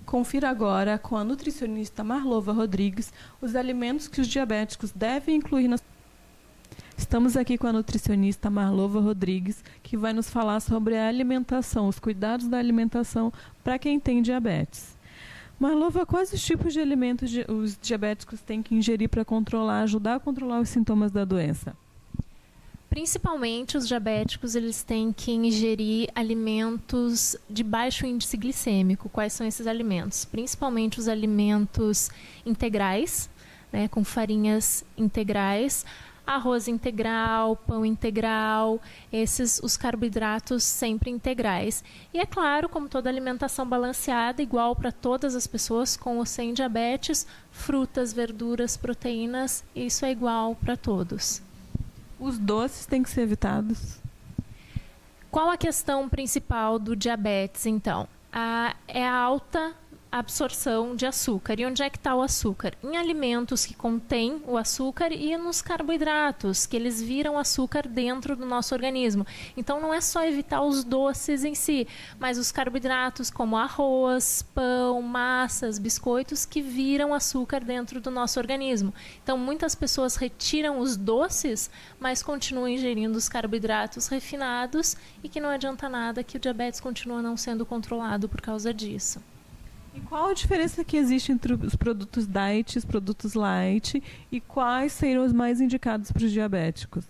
Confira agora com a nutricionista Marlova Rodrigues os alimentos que os diabéticos devem incluir na... Estamos aqui com a nutricionista Marlova Rodrigues, que vai nos falar sobre a alimentação, os cuidados da alimentação para quem tem diabetes. Marlova, quais os tipos de alimentos os diabéticos têm que ingerir para ajudar a controlar os sintomas da doença? Principalmente os diabéticos, eles têm que ingerir alimentos de baixo índice glicêmico. Quais são esses alimentos? Principalmente os alimentos integrais, né, com farinhas integrais, arroz integral, pão integral, os carboidratos sempre integrais. E é claro, como toda alimentação balanceada, igual para todas as pessoas com ou sem diabetes, frutas, verduras, proteínas, isso é igual para todos. Os doces têm que ser evitados? Qual a questão principal do diabetes, então? É a alta absorção de açúcar. E onde é que está o açúcar? Em alimentos que contêm o açúcar e nos carboidratos, que eles viram açúcar dentro do nosso organismo. Então, não é só evitar os doces em si, mas os carboidratos como arroz, pão, massas, biscoitos, que viram açúcar dentro do nosso organismo. Então, muitas pessoas retiram os doces, mas continuam ingerindo os carboidratos refinados e que não adianta nada, que o diabetes continua não sendo controlado por causa disso. E qual a diferença que existe entre os produtos diet e os produtos light e quais seriam os mais indicados para os diabéticos?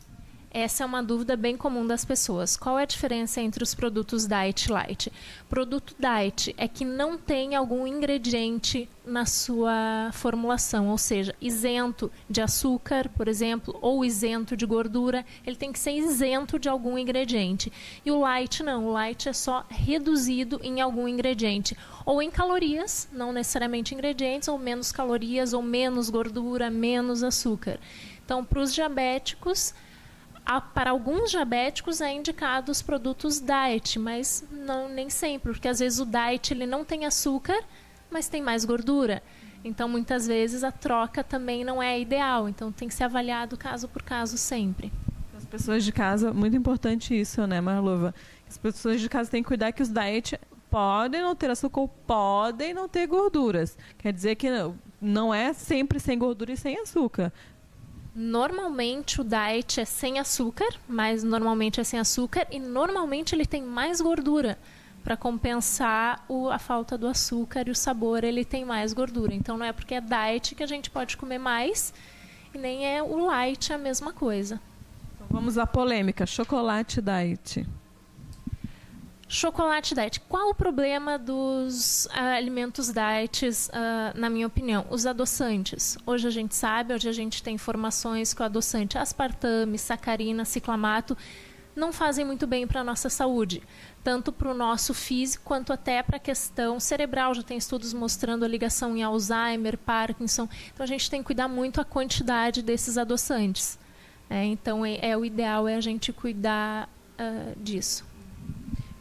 Essa é uma dúvida bem comum das pessoas. Qual é a diferença entre os produtos diet e light? Produto diet é que não tem algum ingrediente na sua formulação, ou seja, isento de açúcar, por exemplo, ou isento de gordura. Ele tem que ser isento de algum ingrediente. E o light não. O light é só reduzido em algum ingrediente. Ou em calorias, não necessariamente ingredientes, ou menos calorias, ou menos gordura, menos açúcar. Então, para os diabéticos... Para alguns diabéticos é indicado os produtos diet, mas não, nem sempre, porque às vezes o diet ele não tem açúcar, mas tem mais gordura. Então, muitas vezes a troca também não é ideal, então tem que ser avaliado caso por caso sempre. As pessoas de casa, muito importante isso, né, Marlova? As pessoas de casa têm que cuidar que os diet podem não ter açúcar ou podem não ter gorduras. Quer dizer que não é sempre sem gordura e sem açúcar. Normalmente o diet é sem açúcar, mas normalmente é sem açúcar e normalmente ele tem mais gordura para compensar a falta do açúcar e o sabor, ele tem mais gordura. Então não é porque é diet que a gente pode comer mais e nem é o light a mesma coisa. Então vamos à polêmica, chocolate diet. Chocolate diet. Qual o problema dos alimentos diets, na minha opinião? Os adoçantes. Hoje a gente sabe, hoje a gente tem informações que o adoçante aspartame, sacarina, ciclamato não fazem muito bem para a nossa saúde. Tanto para o nosso físico, quanto até para a questão cerebral. Já tem estudos mostrando a ligação em Alzheimer, Parkinson. Então a gente tem que cuidar muito a quantidade desses adoçantes. Então o ideal é a gente cuidar disso.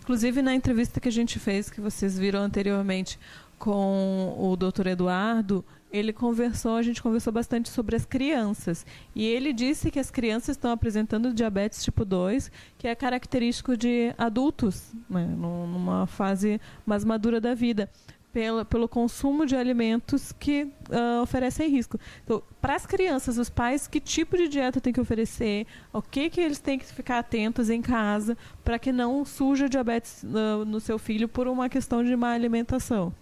Inclusive, na entrevista que a gente fez, que vocês viram anteriormente com o Dr. Eduardo, a gente conversou bastante sobre as crianças. E ele disse que as crianças estão apresentando diabetes tipo 2, que é característico de adultos, né, numa fase mais madura da vida, pelo consumo de alimentos que oferecem risco. Então, para as crianças, os pais, que tipo de dieta tem que oferecer, o que eles têm que ficar atentos em casa para que não surja diabetes no seu filho por uma questão de má alimentação?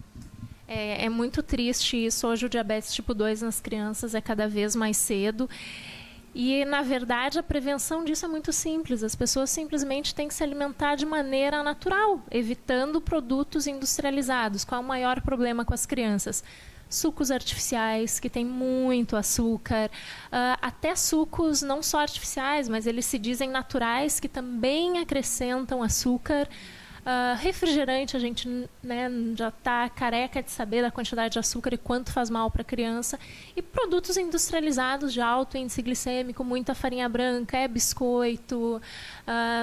É muito triste isso. Hoje o diabetes tipo 2 nas crianças é cada vez mais cedo. E, na verdade, a prevenção disso é muito simples. As pessoas simplesmente têm que se alimentar de maneira natural, evitando produtos industrializados. Qual é o maior problema com as crianças? Sucos artificiais, que tem muito açúcar. Até sucos não só artificiais, mas eles se dizem naturais, que também acrescentam açúcar. Refrigerante, a gente, né, já está careca de saber da quantidade de açúcar e quanto faz mal para a criança. E produtos industrializados de alto índice glicêmico, muita farinha branca, biscoito.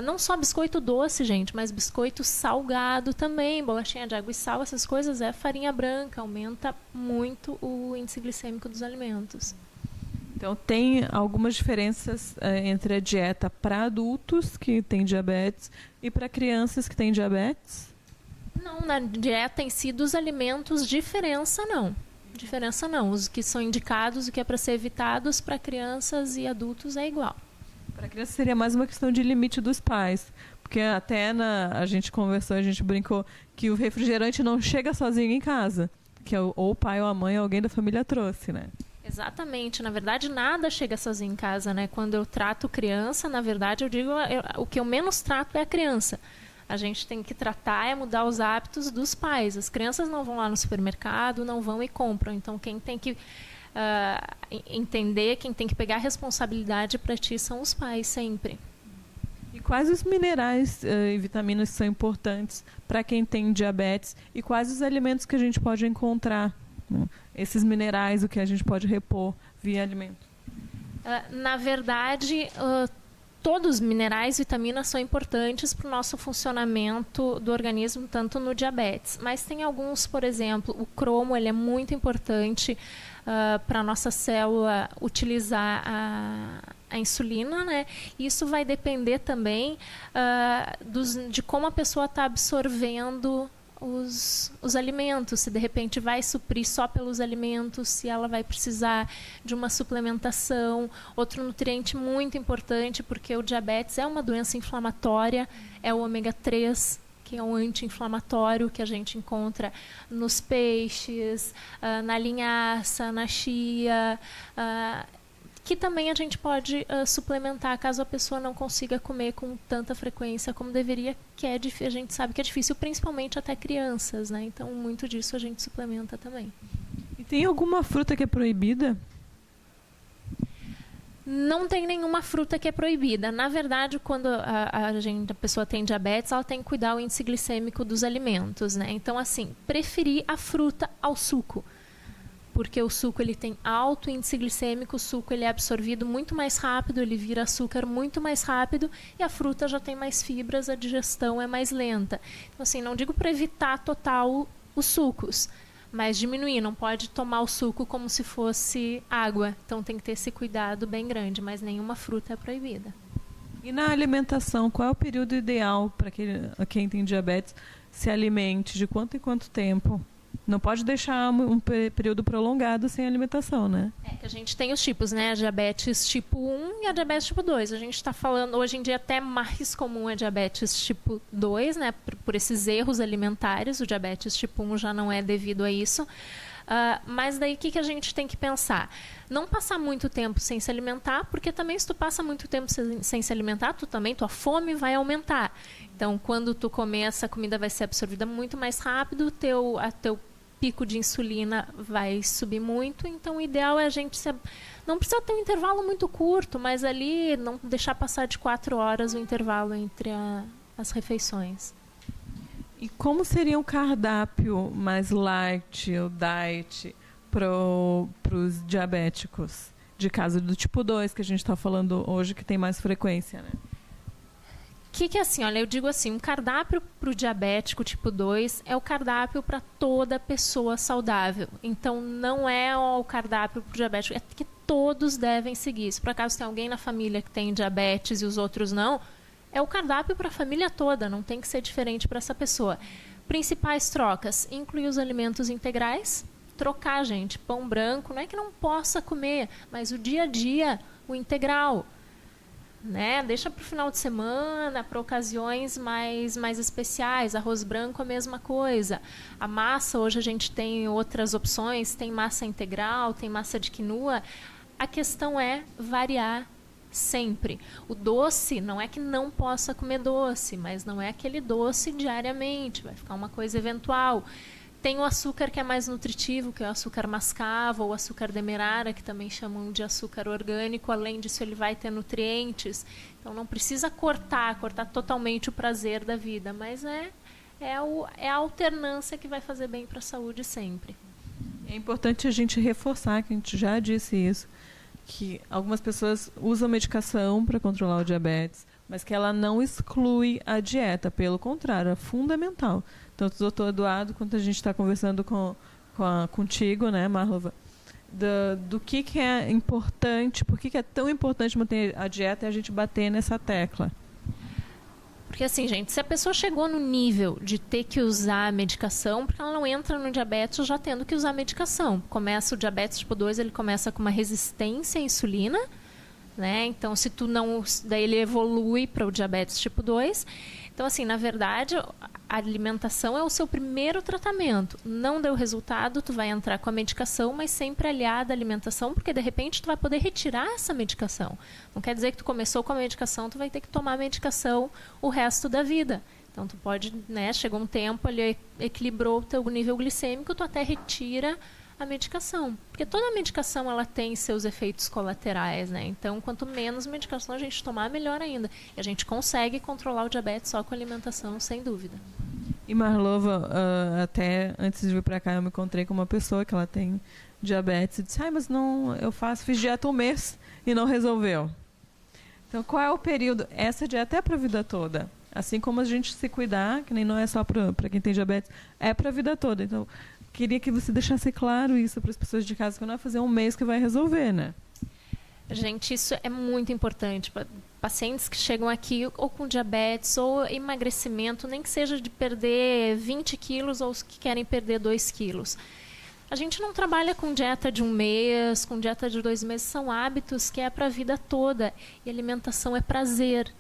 Não só biscoito doce, gente, mas biscoito salgado também. Bolachinha de água e sal, essas coisas é farinha branca. Aumenta muito o índice glicêmico dos alimentos. Então, tem algumas diferenças entre a dieta para adultos que têm diabetes e para crianças que têm diabetes? Não, na dieta em si dos alimentos, diferença não. Os que são indicados, o que é para ser evitados para crianças e adultos é igual. Para criança seria mais uma questão de limite dos pais. Porque até a gente conversou, a gente brincou que o refrigerante não chega sozinho em casa. Que ou o pai ou a mãe ou alguém da família trouxe, né? Exatamente. Na verdade, nada chega sozinho em casa, né? Quando eu trato criança, na verdade, eu digo o que eu menos trato é a criança. A gente tem que tratar é mudar os hábitos dos pais. As crianças não vão lá no supermercado, não vão e compram. Então, quem tem que entender, quem tem que pegar a responsabilidade para ti são os pais, sempre. E quais os minerais e vitaminas são importantes para quem tem diabetes? E quais os alimentos que a gente pode encontrar? Esses minerais, o que a gente pode repor via alimento? Na verdade, todos os minerais e vitaminas são importantes para o nosso funcionamento do organismo, tanto no diabetes. Mas tem alguns, por exemplo, o cromo, ele é muito importante para a nossa célula utilizar a insulina, né? Isso vai depender também de como a pessoa está absorvendo os alimentos, se de repente vai suprir só pelos alimentos, se ela vai precisar de uma suplementação. Outro nutriente muito importante, porque o diabetes é uma doença inflamatória, é o ômega 3, que é um anti-inflamatório que a gente encontra nos peixes, na linhaça, na chia, que também a gente pode suplementar caso a pessoa não consiga comer com tanta frequência como deveria, que a gente sabe que é difícil, principalmente até crianças, né? Então, muito disso a gente suplementa também. E tem alguma fruta que é proibida? Não tem nenhuma fruta que é proibida. Na verdade, quando a pessoa tem diabetes, ela tem que cuidar o índice glicêmico dos alimentos, né? Então, assim, preferir a fruta ao suco. Porque o suco ele tem alto índice glicêmico, o suco ele é absorvido muito mais rápido, ele vira açúcar muito mais rápido, e a fruta já tem mais fibras, a digestão é mais lenta. Então, assim, não digo para evitar total os sucos, mas diminuir, não pode tomar o suco como se fosse água. Então tem que ter esse cuidado bem grande, mas nenhuma fruta é proibida. E na alimentação, qual é o período ideal para quem tem diabetes se alimente? De quanto em quanto tempo? Não pode deixar um período prolongado sem alimentação, né? A gente tem os tipos, né? A diabetes tipo 1 e a diabetes tipo 2. A gente está falando, hoje em dia, até mais comum a diabetes tipo 2, né? Por esses erros alimentares. O diabetes tipo 1 já não é devido a isso. Mas daí o que a gente tem que pensar? Não passar muito tempo sem se alimentar, porque também se tu passa muito tempo sem se alimentar, tua fome vai aumentar. Então, quando tu comer, essa comida vai ser absorvida muito mais rápido, teu pico de insulina vai subir muito. Então, o ideal é a gente não precisa ter um intervalo muito curto, mas ali não deixar passar de 4 horas o intervalo entre as refeições. E como seria um cardápio mais light, o diet, para os diabéticos? De caso do tipo 2, que a gente está falando hoje, que tem mais frequência, né? Que assim, olha, eu digo assim, um cardápio para o diabético tipo 2 é o cardápio para toda pessoa saudável. Então, não é o cardápio para o diabético, é que todos devem seguir. Se por acaso tem alguém na família que tem diabetes e os outros não, é o cardápio para a família toda, não tem que ser diferente para essa pessoa. Principais trocas, incluir os alimentos integrais, trocar, gente, pão branco, não é que não possa comer, mas o dia a dia, o integral, né? Deixa para o final de semana, para ocasiões mais especiais. Arroz branco, a mesma coisa. A massa, hoje a gente tem outras opções, tem massa integral, tem massa de quinoa. A questão é variar sempre. O doce, não é que não possa comer doce, mas não é aquele doce diariamente, vai ficar uma coisa eventual. Tem o açúcar que é mais nutritivo, que é o açúcar mascavo ou açúcar demerara, que também chamam de açúcar orgânico. Além disso, ele vai ter nutrientes. Então, não precisa cortar totalmente o prazer da vida, mas é a alternância que vai fazer bem para a saúde sempre. É importante a gente reforçar, que a gente já disse isso, que algumas pessoas usam medicação para controlar o diabetes, mas que ela não exclui a dieta, pelo contrário, é fundamental. Tanto o doutor Eduardo, quanto a gente está conversando contigo, né, Marlova, do que é importante, por que é tão importante manter a dieta e a gente bater nessa tecla. Porque assim, gente, se a pessoa chegou no nível de ter que usar a medicação, porque ela não entra no diabetes já tendo que usar a medicação. Começa o diabetes tipo 2, ele começa com uma resistência à insulina, né? Então, se tu não... Daí ele evolui para o diabetes tipo 2. Então, assim, na verdade, a alimentação é o seu primeiro tratamento. Não deu resultado, tu vai entrar com a medicação, mas sempre aliada à alimentação, porque de repente tu vai poder retirar essa medicação. Não quer dizer que tu começou com a medicação, tu vai ter que tomar a medicação o resto da vida. Então, tu pode, né, chegou um tempo ali, equilibrou o teu nível glicêmico, tu até retira a medicação. Porque toda medicação, ela tem seus efeitos colaterais, né? Então, quanto menos medicação a gente tomar, melhor ainda. E a gente consegue controlar o diabetes só com alimentação, sem dúvida. E Marlova, até antes de vir para cá, eu me encontrei com uma pessoa que ela tem diabetes e disse, mas não, fiz dieta um mês e não resolveu. Então, qual é o período? Essa dieta é para a vida toda. Assim como a gente se cuidar, que nem não é só para quem tem diabetes, é para a vida toda. Então, queria que você deixasse claro isso para as pessoas de casa, que não é fazer um mês que vai resolver, né? Gente, isso é muito importante. Pacientes que chegam aqui ou com diabetes ou emagrecimento, nem que seja de perder 20 quilos ou os que querem perder 2 quilos. A gente não trabalha com dieta de um mês, com dieta de 2 meses. São hábitos que é para a vida toda. E alimentação é prazer.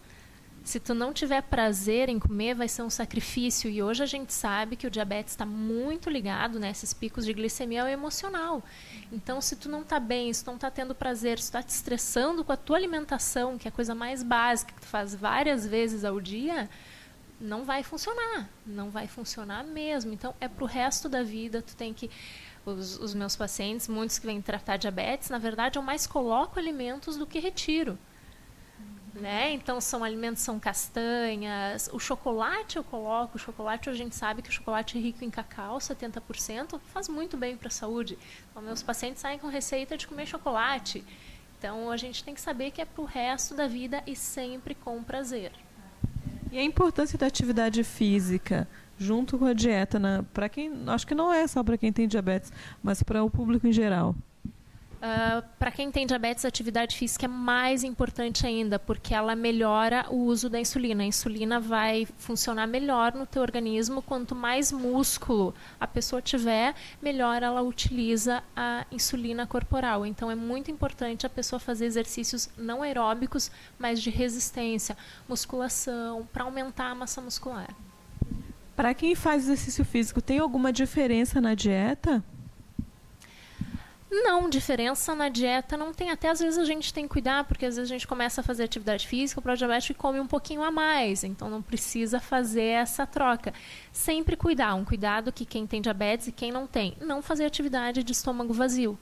Se tu não tiver prazer em comer, vai ser um sacrifício. E hoje a gente sabe que o diabetes está muito ligado, né? Esses picos de glicemia, ao emocional. Então, se tu não está bem, se tu não está tendo prazer, se tu está te estressando com a tua alimentação, que é a coisa mais básica, que tu faz várias vezes ao dia, não vai funcionar. Não vai funcionar mesmo. Então, é para o resto da vida. Tu tem que... Os meus pacientes, muitos que vêm tratar diabetes, na verdade, eu mais coloco alimentos do que retiro. Né? Então, são castanhas. O chocolate eu coloco. O chocolate, a gente sabe que o chocolate é rico em cacau, 70%, faz muito bem para a saúde. Então, meus pacientes saem com receita de comer chocolate. Então, a gente tem que saber que é para o resto da vida e sempre com prazer. E a importância da atividade física junto com a dieta, para quem, acho que não é só para quem tem diabetes, mas para o público em geral. Para quem tem diabetes, a atividade física é mais importante ainda, porque ela melhora o uso da insulina. A insulina vai funcionar melhor no teu organismo. Quanto mais músculo a pessoa tiver, melhor ela utiliza a insulina corporal. Então, é muito importante a pessoa fazer exercícios não aeróbicos, mas de resistência, musculação, para aumentar a massa muscular. Para quem faz exercício físico, tem alguma diferença na dieta? Não, diferença na dieta não tem. Até às vezes a gente tem que cuidar, porque às vezes a gente começa a fazer atividade física, o pró-diabético come um pouquinho a mais, então não precisa fazer essa troca. Sempre cuidar, um cuidado que quem tem diabetes e quem não tem, não fazer atividade de estômago vazio.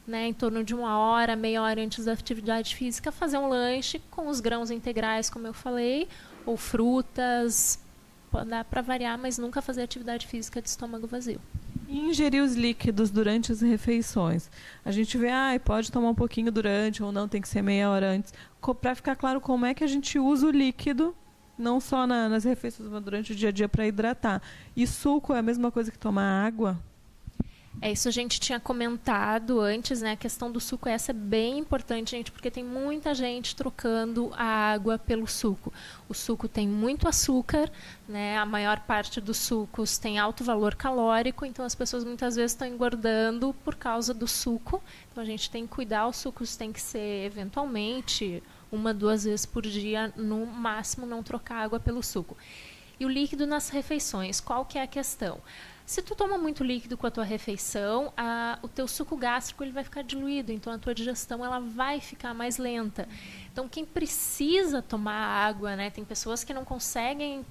Né, em torno de 1 hora, meia hora antes da atividade física, fazer um lanche com os grãos integrais, como eu falei, ou frutas, dá para variar, mas nunca fazer atividade física de estômago vazio. E ingerir os líquidos durante as refeições. A gente vê, pode tomar um pouquinho durante ou não, tem que ser meia hora antes. Para ficar claro como é que a gente usa o líquido, não só nas refeições, mas durante o dia a dia para hidratar. E suco é a mesma coisa que tomar água? Isso a gente tinha comentado antes, né? A questão do suco, essa é bem importante, gente, porque tem muita gente trocando a água pelo suco. O suco tem muito açúcar, né? A maior parte dos sucos tem alto valor calórico, então as pessoas muitas vezes estão engordando por causa do suco. Então a gente tem que cuidar, os sucos tem que ser eventualmente 1, 2 vezes por dia, no máximo não trocar água pelo suco. E o líquido nas refeições, qual que é a questão? Se tu toma muito líquido com a tua refeição, o teu suco gástrico ele vai ficar diluído, então a tua digestão ela vai ficar mais lenta. Então, quem precisa tomar água, né? Tem pessoas que não conseguem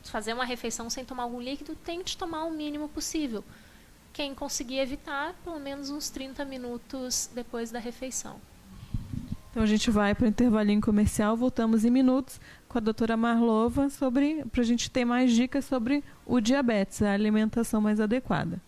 fazer uma refeição sem tomar algum líquido, tente tomar o mínimo possível. Quem conseguir evitar, pelo menos uns 30 minutos depois da refeição. Então a gente vai para o intervalinho comercial, voltamos em minutos com a doutora Marlova para a gente ter mais dicas sobre o diabetes, a alimentação mais adequada.